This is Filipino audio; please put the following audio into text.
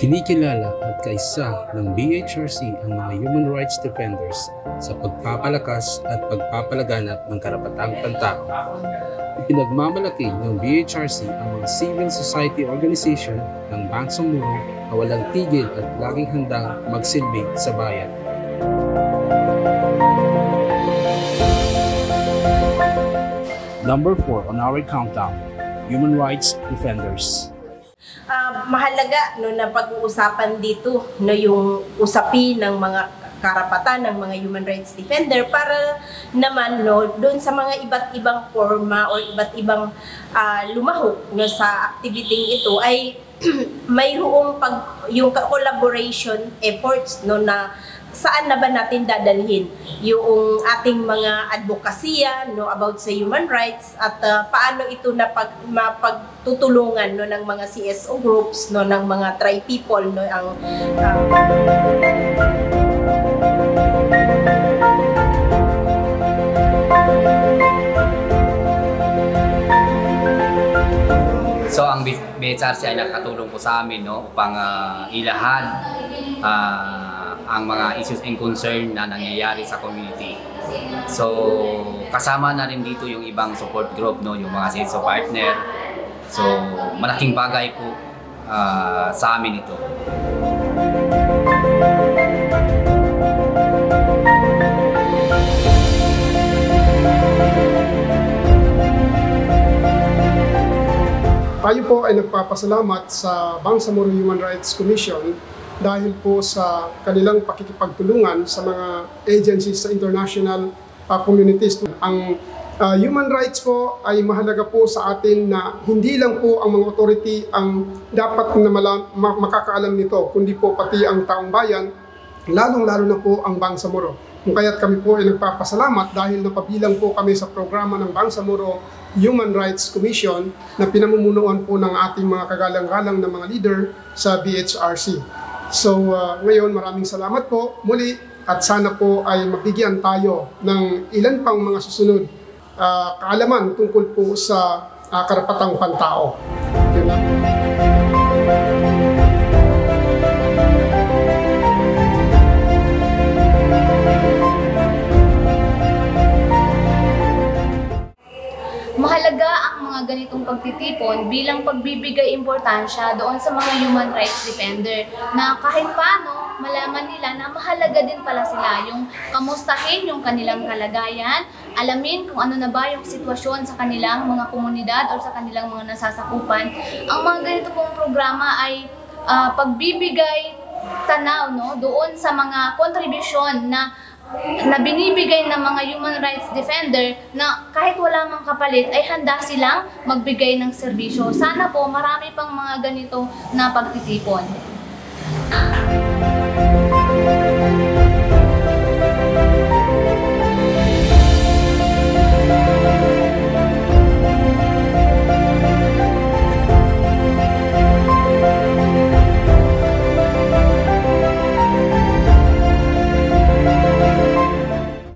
Kinikilala at kaisa ng BHRC ang mga human rights defenders sa pagpapalakas at pagpapalaganap ng karapatang pantao. Ipinagmamalaki ng BHRC ang mga civil society organization ng Bangsamoro na walang tigil at laging handang magsilbi sa bayan. Number 4 on our countdown, human rights defenders. Mahalaga na pag-uusapan dito yung usapin ng mga karapatan ng mga human rights defender para naman doon sa mga iba't ibang forma o iba't ibang lumahok sa activity ito ay mayroong yung collaboration efforts na saan na ba natin dadalhin yung ating mga advokasya about sa human rights at paano ito mapagtutulungan ng mga CSO groups ng mga tri-people ang So ang BHRC ay nakatulong po sa amin upang ilahad ang mga issues and concern na nangyayari sa community. So kasama na rin dito yung ibang support group, yung mga CSO partner. So malaking bagay po sa amin ito. Tayo po ay nagpapasalamat sa Bangsamoro Human Rights Commission dahil po sa kanilang pakikipagtulungan sa mga agencies sa international communities. Ang human rights po ay mahalaga po sa atin na hindi lang po ang mga authority ang dapat na makakaalam nito, kundi po pati ang taong bayan, lalong-lalo na po ang Bangsamoro. Kung kaya't kami po ay nagpapasalamat dahil napabilang po kami sa programa ng Bangsamoro Human Rights Commission na pinamumunuan po ng ating mga kagalang-galang na mga leader sa BHRC. So ngayon maraming salamat po muli at sana po ay mabigyan tayo ng ilan pang mga susunod kaalaman tungkol po sa karapatang pantao. Mahalaga ang mga ganitong pagtitipon bilang pagbibigay importansya doon sa mga human rights defender na kahit paano malaman nila na mahalaga din pala sila yung kamustahin yung kanilang kalagayan, alamin kung ano na ba yung sitwasyon sa kanilang mga komunidad o sa kanilang mga nasasakupan. Ang mga ganito pong programa ay pagbibigay tanaw doon sa mga kontribusyon na binibigay ng mga human rights defender na kahit wala mang kapalit ay handa silang magbigay ng serbisyo. Sana po marami pang mga ganito na pagtitipon.